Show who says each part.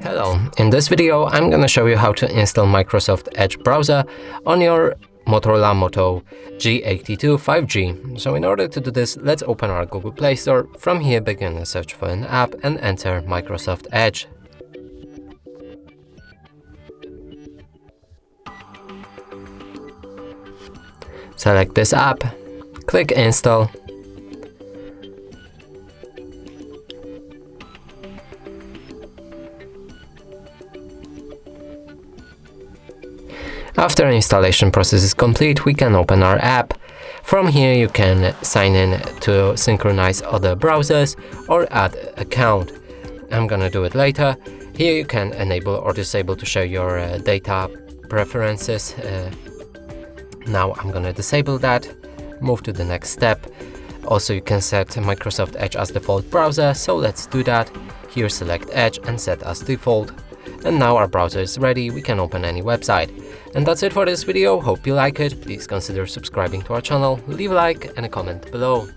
Speaker 1: Hello, in this video I'm gonna show you how to install Microsoft Edge browser on your Motorola Moto G82 5G. So in order to do this, let's open our Google Play Store. From here, begin a search for an app and enter Microsoft Edge. Select this app, click Install. After installation process is complete, we can open our app. From here you can sign in to synchronize other browsers or add account. I'm gonna do it later. Here you can enable or disable to share your data preferences. Now I'm gonna disable that, move to the next step. Also you can set Microsoft Edge as default browser, so let's do that. Here select Edge and set as default. And now our browser is ready, we can open any website. And that's it for this video, hope you like it. Please consider subscribing to our channel, leave a like and a comment below.